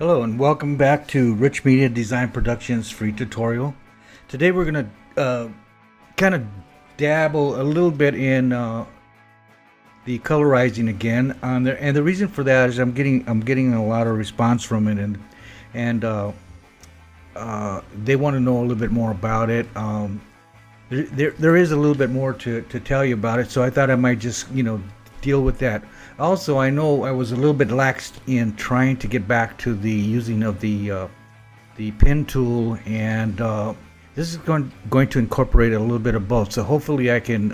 Hello and welcome back to Rich Media Design Productions free tutorial. Today we're going to kind of dabble a little bit in the colorizing again on there, and the reason for that is I'm getting a lot of response from it, and they want to know a little bit more about it. There is a little bit more to tell you about it, so I thought I might just deal with that. Also, I know I was a little bit lax in trying to get back to the using of the pen tool, and this is going to incorporate a little bit of both. So hopefully I can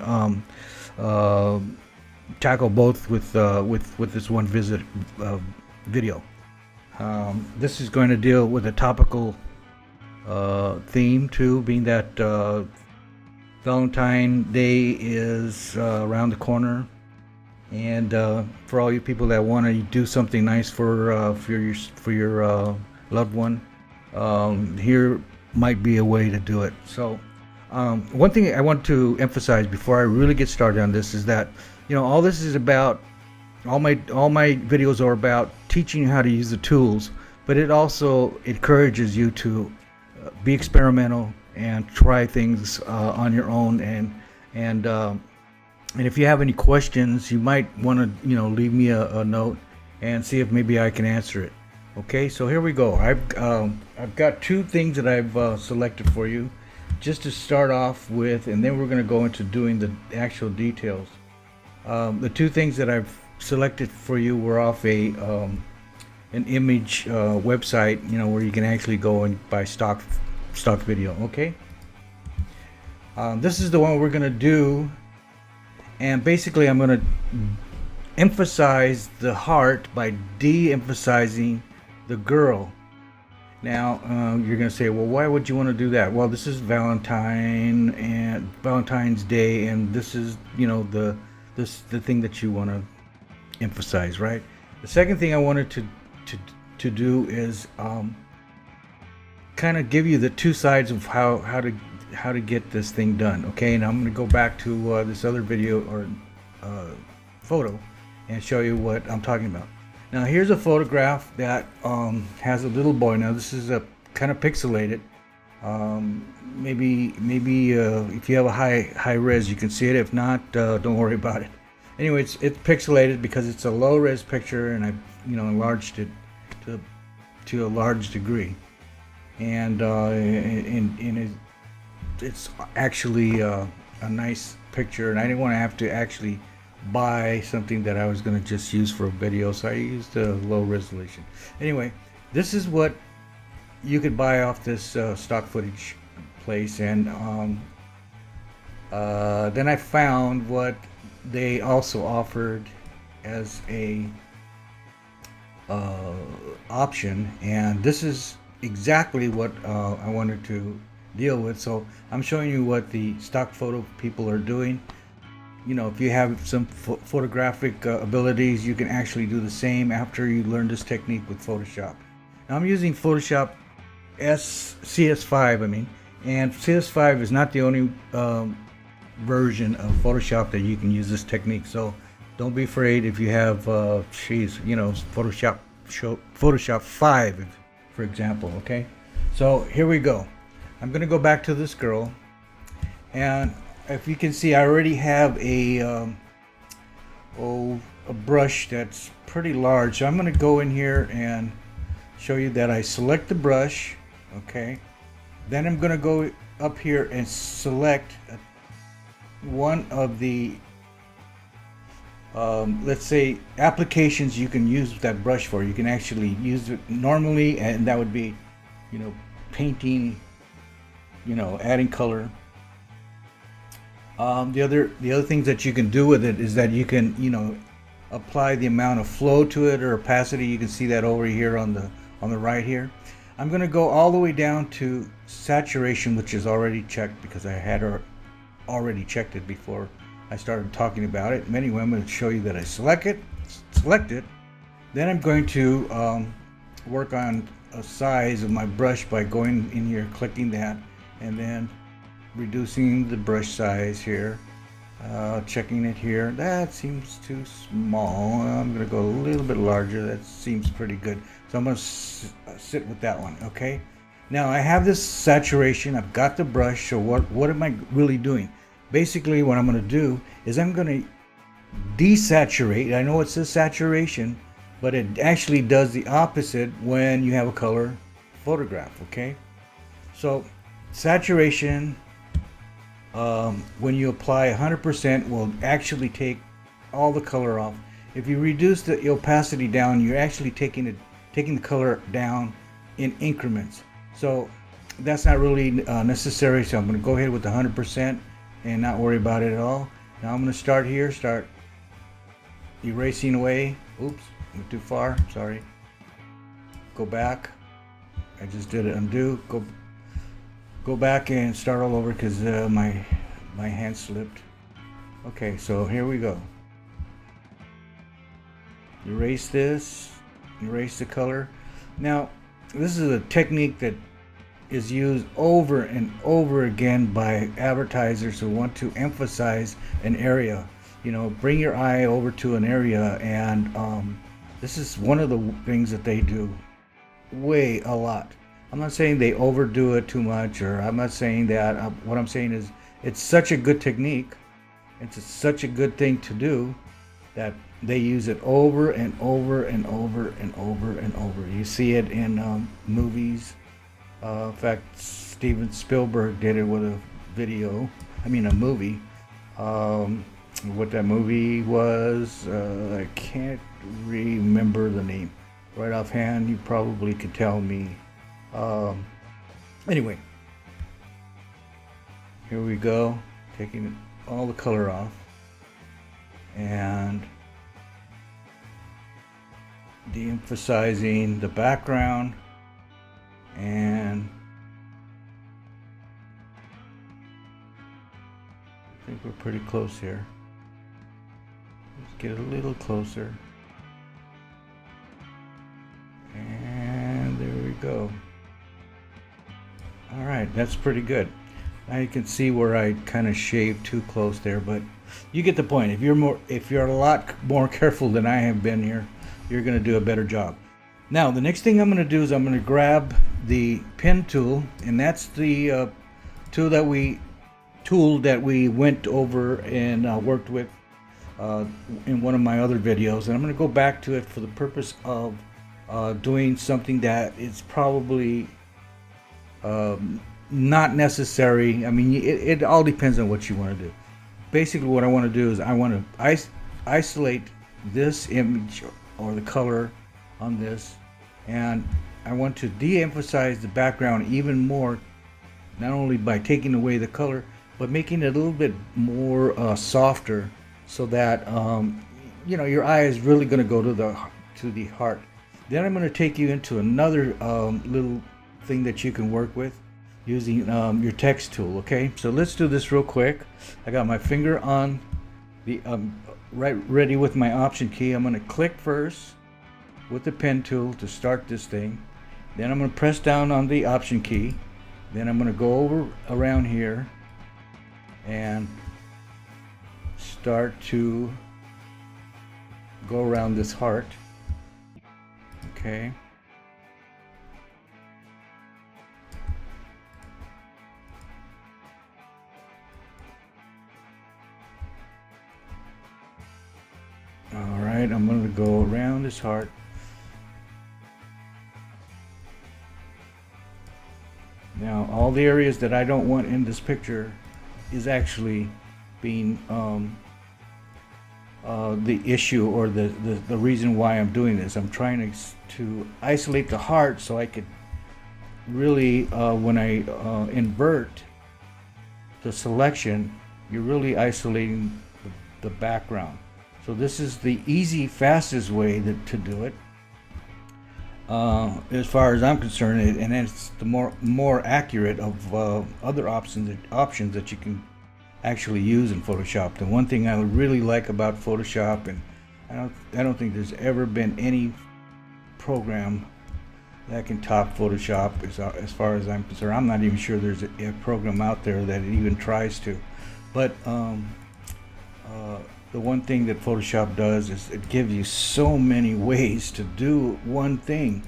tackle both with this one video. This is going to deal with a topical theme too, being that Valentine's Day is around the corner. And for all you people that want to do something nice for your loved one, here might be a way to do it. So one thing I want to emphasize before I really get started on this is that all this is about, all my videos are about teaching you how to use the tools, but it also encourages you to be experimental and try things on your own, and if you have any questions, you might want to leave me a note and see if maybe I can answer it. Okay, so here we go. I've got two things that I've selected for you just to start off with, and then we're going to go into doing the actual details. The two things that I've selected for you were off an image website, where you can actually go and buy stock video. Okay, this is the one we're going to do. And basically I'm going to emphasize the heart by de-emphasizing the girl. Now you're going to say, well, why would you want to do that? Well, this is Valentine's Day, and this is the thing that you want to emphasize, right? The second thing I wanted to do is kind of give you the two sides of how to get this thing done. Okay, and I'm going to go back to this other video or photo and show you what I'm talking about. Now here's a photograph that has a little boy. Now this is a kind of pixelated. Maybe if you have a high res you can see it. If not, don't worry about it. Anyway, it's pixelated because it's a low res picture, and I enlarged it to a large degree, and it's actually a nice picture, and I didn't want to have to actually buy something that I was going to just use for a video, so I used a low resolution. Anyway, this is what you could buy off this stock footage place, and then I found what they also offered as a option, and this is exactly what I wanted to deal with. So I'm showing you what the stock photo people are doing. If you have some photographic abilities, you can actually do the same after you learn this technique with Photoshop. Now I'm using Photoshop CS5, and CS5 is not the only version of Photoshop that you can use this technique. So don't be afraid if you have Photoshop 5, for example. Okay, so here we go. I'm going to go back to this girl, and if you can see, I already have a brush that's pretty large. So I'm going to go in here and show you that I select the brush. Okay, then I'm going to go up here and select one of the let's say applications you can use that brush for. You can actually use it normally, and that would be painting, adding color. The other things that you can do with it is that you can apply the amount of flow to it or opacity. You can see that over here on the right here. I'm going to go all the way down to saturation, which is already checked because I had already checked it before I started talking about it. Anyway, I'm going to show you that I select it. Then I'm going to work on a size of my brush by going in here, clicking that, and then reducing the brush size here, checking it here. That seems too small. I'm going to go a little bit larger. That seems pretty good. So I'm going to sit with that one. Okay. Now I have this saturation. I've got the brush. So what am I really doing? Basically, what I'm going to do is I'm going to desaturate. I know it says saturation, but it actually does the opposite when you have a color photograph. Okay. So saturation, when you apply 100%, will actually take all the color off. If you reduce the opacity down, you're actually taking the color down in increments. So that's not really necessary. So I'm going to go ahead with 100% and not worry about it at all. Now I'm going to start here, start erasing away. Oops, went too far. Sorry. Go back. I just did it. Undo. Go back and start all over because my hand slipped. Okay, so here we go. Erase this. Erase the color. Now, this is a technique that is used over and over again by advertisers who want to emphasize an area. You know, bring your eye over to an area, and this is one of the things that they do a lot. I'm not saying they overdo it too much, or I'm not saying that. What I'm saying is it's such a good technique, it's such a good thing to do, that they use it over and over and over and over and over. You see it in movies. In fact, Steven Spielberg did it with a movie. What that movie was, I can't remember the name. Right offhand, you probably could tell me. Anyway, here we go, taking all the color off and de-emphasizing the background, and I think we're pretty close here. Let's get a little closer, and there we go. All right, that's pretty good. Now you can see where I kind of shaved too close there, but you get the point. If you're a lot more careful than I have been here, you're going to do a better job. Now the next thing I'm going to do is I'm going to grab the pen tool, and that's the tool that we went over and worked with in one of my other videos, and I'm going to go back to it for the purpose of doing something that is probably not necessary. I mean, it all depends on what you want to do. Basically, what I want to do is I want to isolate this image or the color on this, and I want to de-emphasize the background even more, not only by taking away the color, but making it a little bit more softer, so that you know, your eye is really going to go to the heart. Then I'm going to take you into another little thing that you can work with using your text tool. Okay, so let's do this real quick. I got my finger on the ready with my option key. I'm going to click first with the pen tool to start this thing. Then I'm going to press down on the option key. Then I'm going to go over around here and start to go around this heart. Okay. Alright, I'm going to go around this heart. Now, all the areas that I don't want in this picture is actually being the issue, or the reason why I'm doing this. I'm trying to isolate the heart so I could really, when I invert the selection, you're really isolating the background. So this is the easy, fastest way to do it, as far as I'm concerned, and it's the more accurate of other options that you can actually use in Photoshop. The one thing I really like about Photoshop, and I don't think there's ever been any program that can top Photoshop as far as I'm concerned. I'm not even sure there's a program out there that even tries to, but the one thing that Photoshop does is it gives you so many ways to do one thing.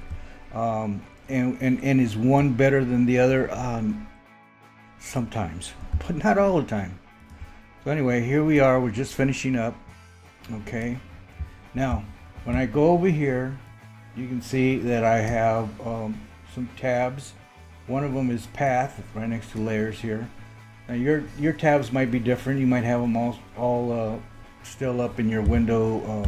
And is one better than the other? Sometimes, but not all the time. So anyway, here we are. We're just finishing up. Okay. Now, when I go over here, you can see that I have some tabs. One of them is path, right next to layers here. Now your tabs might be different. You might have them all still up in your window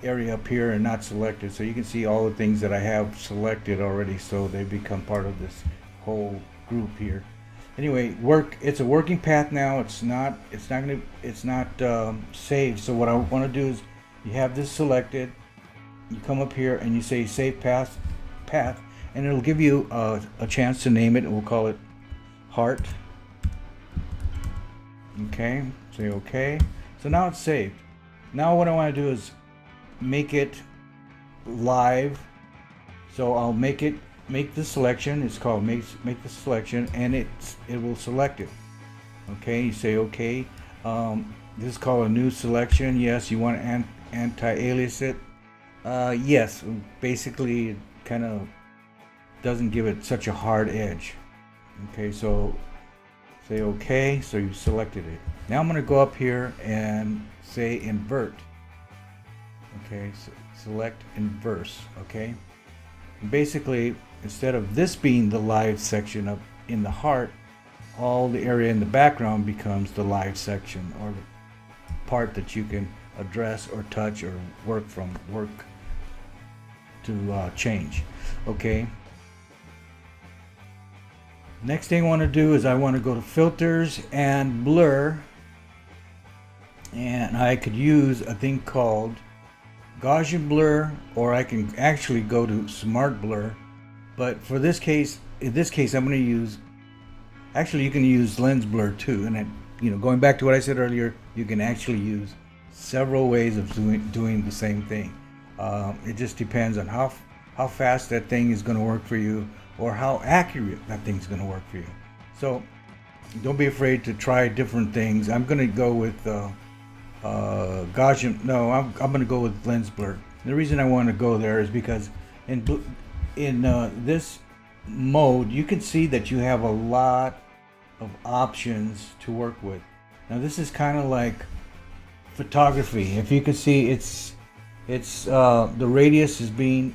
area up here and not selected. So you can see all the things that I have selected already, so they become part of this whole group here. Anyway, it's a working path now. It's not saved. So what I want to do is, you have this selected, you come up here and you say save path, and it'll give you a chance to name it, and we'll call it heart. Okay, say okay. So now it's saved. Now what I want to do is make it live. So I'll make the selection. It's called make the selection, and it will select it. Okay, you say okay. This is called a new selection. Yes, you want to anti-alias it. Yes, basically it kind of doesn't give it such a hard edge. Okay, so say okay. So you selected it. Now I'm going to go up here and say invert. Okay, so select inverse. Okay, and basically, instead of this being the live section up in the heart, all the area in the background becomes the live section, or the part that you can address or touch or work to change. Okay. Next thing I want to do is I want to go to filters and blur, and I could use a thing called Gaussian blur, or I can actually go to smart blur. But for this case, in this case, I'm going to use, actually you can use lens blur too. And going back to what I said earlier, you can actually use several ways of doing the same thing. It just depends on how fast that thing is going to work for you, or how accurate that thing's going to work for you. So don't be afraid to try different things. I'm going to go with Gaussian. No, I'm going to go with lens blur. The reason I want to go there is because in this mode, you can see that you have a lot of options to work with. Now this is kind of like photography. If you can see, it's the radius is being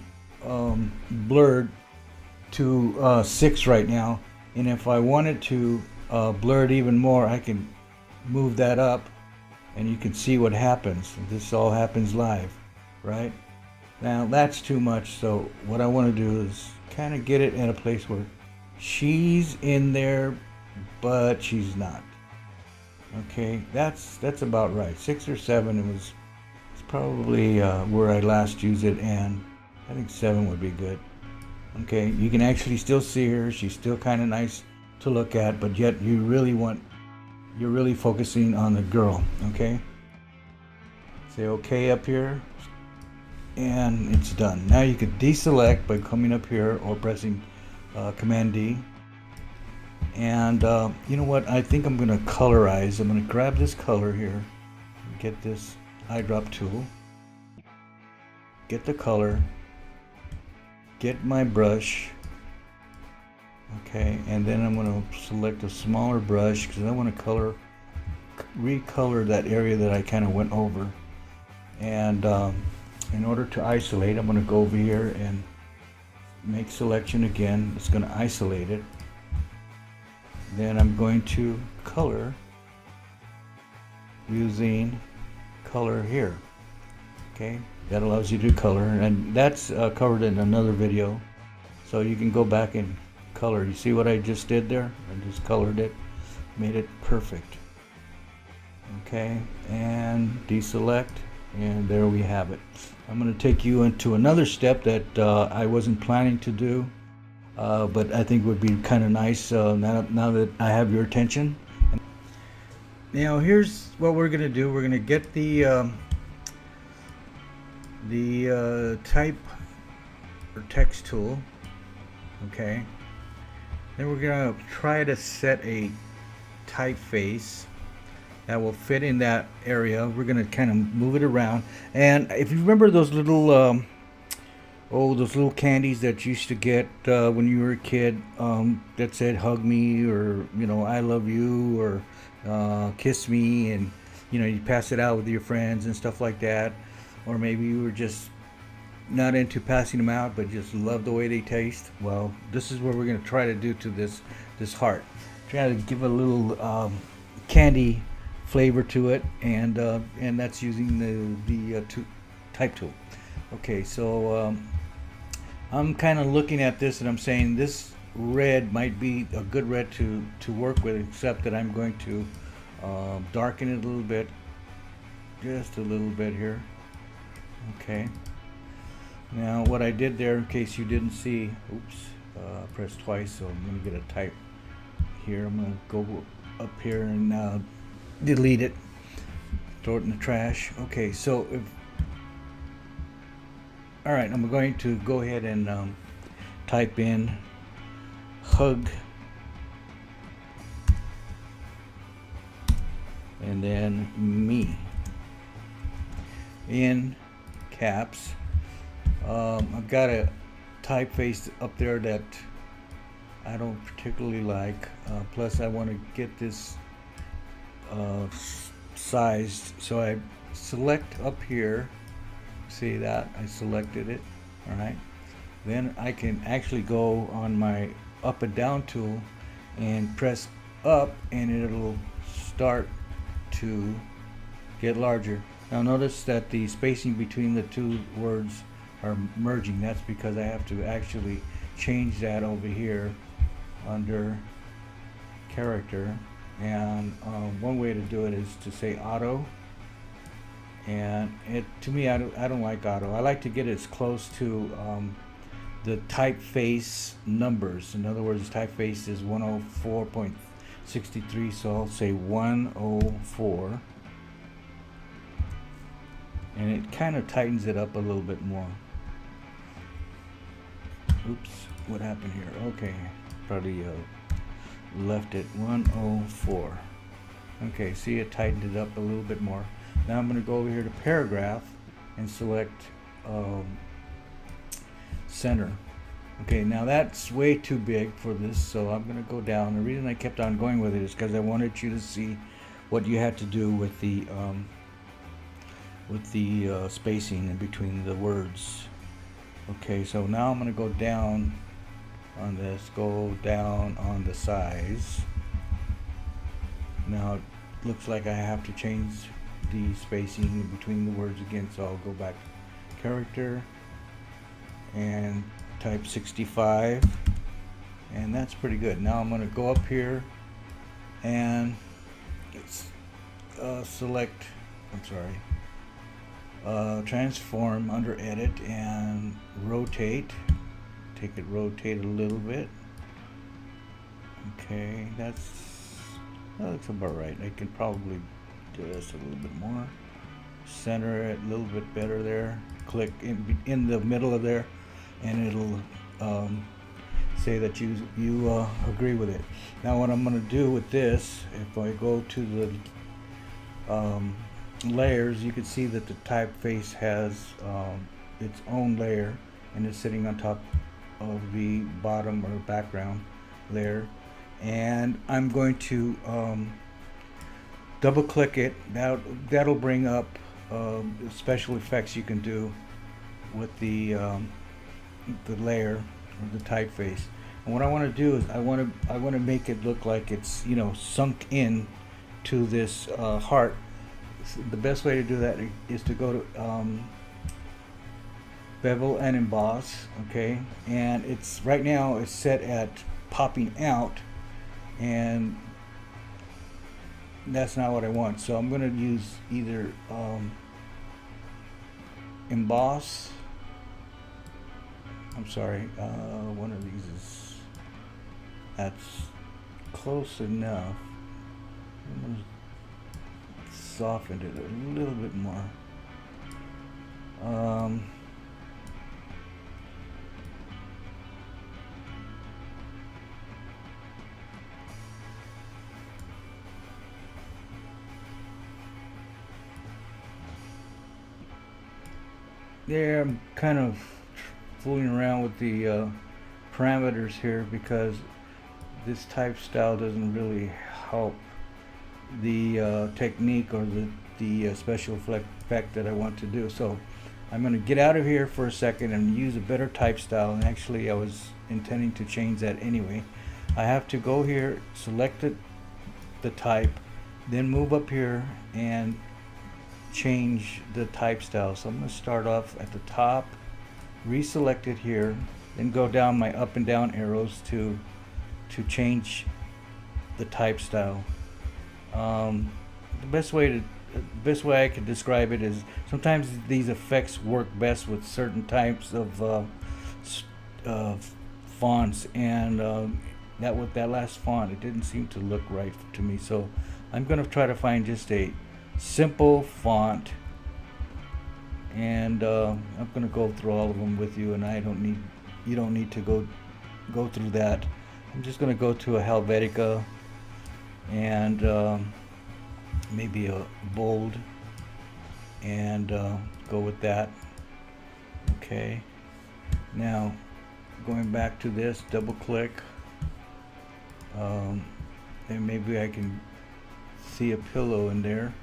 blurred to 6 right now, and if I wanted to blur it even more, I can move that up, and you can see what happens. This all happens live, right? Now that's too much, so what I want to do is kind of get it in a place where she's in there, but she's not. Okay, that's about right. 6 or 7, it's probably where I last used it, and I think 7 would be good. Okay, you can actually still see her. She's still kind of nice to look at, but yet you're really focusing on the girl. Okay, say okay up here, and it's done. Now you can deselect by coming up here or pressing Command D. And you know what? I think I'm going to colorize. I'm going to grab this color here, get this eyedrop tool, get the color, get my brush. Okay, and then I'm going to select a smaller brush because I want to recolor that area that I kind of went over. And in order to isolate, I'm going to go over here and make selection again. It's going to isolate it. Then I'm going to color using color here. Okay, that allows you to color, and that's covered in another video, so you can go back and color. You see what I just did there? I just colored it, made it perfect. Okay, and deselect, and there we have it. I'm going to take you into another step that I wasn't planning to do, but I think would be kind of nice now that I have your attention. Now here's what we're going to do. We're going to get the type or text tool. Okay, then we're going to try to set a typeface that will fit in that area. We're going to kind of move it around, and if you remember those little Oh, those little candies that you used to get when you were a kid, that said "hug me" or "I love you" or "kiss me," and you pass it out with your friends and stuff like that. Or maybe you were just not into passing them out, but just love the way they taste. Well, this is what we're going to try to do to this heart. Try to give a little candy flavor to it, and that's using the type tool. Okay, so I'm kind of looking at this and I'm saying this red might be a good red to work with, except that I'm going to darken it a little bit, just a little bit here. Okay. Now what I did there, in case you didn't see, oops, press twice, so I'm going to get a type here. I'm going to go up here and delete it, throw it in the trash. Okay, so all right, I'm going to go ahead and type in hug and then me in caps. I've got a typeface up there that I don't particularly like. Plus, I want to get this sized, so I select up here. See that? I selected it. All right. Then I can actually go on my up and down tool and press up, and it'll start to get larger. Now notice that the spacing between the two words are merging. That's because I have to actually change that over here under character, and one way to do it is to say auto, and to me, I don't like auto. I like to get as close to the typeface numbers. In other words, typeface is 104.63, so I'll say 104, and it kind of tightens it up a little bit more. Oops, what happened here? Okay, probably left it 104. Okay, see, it tightened it up a little bit more. Now I'm going to go over here to paragraph and select center. Okay, now that's way too big for this, so I'm going to go down. The reason I kept on going with it is because I wanted you to see what you had to do with the spacing in between the words. Okay, so now I'm going to go down on this, go down on the size. Now it looks like I have to change the spacing in between the words again, so I'll go back to character and type 65, and that's pretty good. Now I'm going to go up here and select, transform under edit and rotate. Take it, rotate a little bit. Okay, that looks about right. I can probably do this a little bit more. Center it a little bit better there. Click in the middle of there, and it'll say that you agree with it. Now what I'm going to do with this, if I go to the layers, you can see that the typeface has its own layer, and it's sitting on top of the bottom or background layer, and I'm going to double click it. That'll bring up special effects you can do with the layer or the typeface. And what I want to do is I want to make it look like it's sunk in to this heart. The best way to do that is to go to Bevel and emboss. Okay, and it's right now it's set at popping out, and that's not what I want. So I'm going to use either emboss. One of these that's close enough. I'm going to soften it a little bit more. There, I'm kind of fooling around with the parameters here, because this type style doesn't really help the technique or the special effect that I want to do. So I'm going to get out of here for a second and use a better type style, and actually I was intending to change that anyway. I have to go here, select the type, then move up here and change the type style. So I'm going to start off at the top, reselect it here, then go down my up and down arrows to change the type style. The best way I could describe it is sometimes these effects work best with certain types of fonts, and with that last font, it didn't seem to look right to me. So I'm going to try to find just a simple font, and I'm going to go through all of them with you, and you don't need to go through that. I'm just going to go to a Helvetica and maybe a bold, and go with that. Okay, now going back to this, double click, and maybe I can see a pillow in there,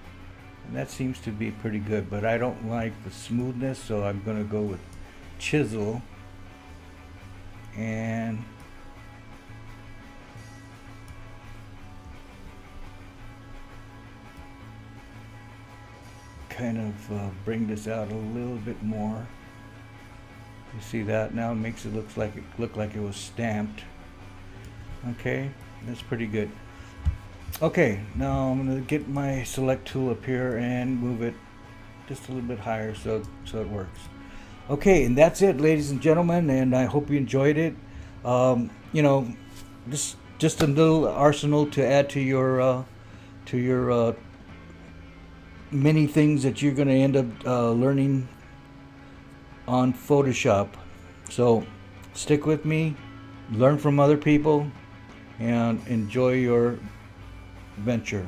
and that seems to be pretty good, but I don't like the smoothness, so I'm going to go with chisel, and kind of bring this out a little bit more. You see that now? It makes it look like it was stamped. Okay, that's pretty good. Okay, now I'm going to get my select tool up here and move it just a little bit higher so it works. Okay, and that's it, ladies and gentlemen, and I hope you enjoyed it. You know, just a little arsenal to add to your many things that you're going to end up learning on Photoshop. So stick with me, learn from other people, and enjoy your venture.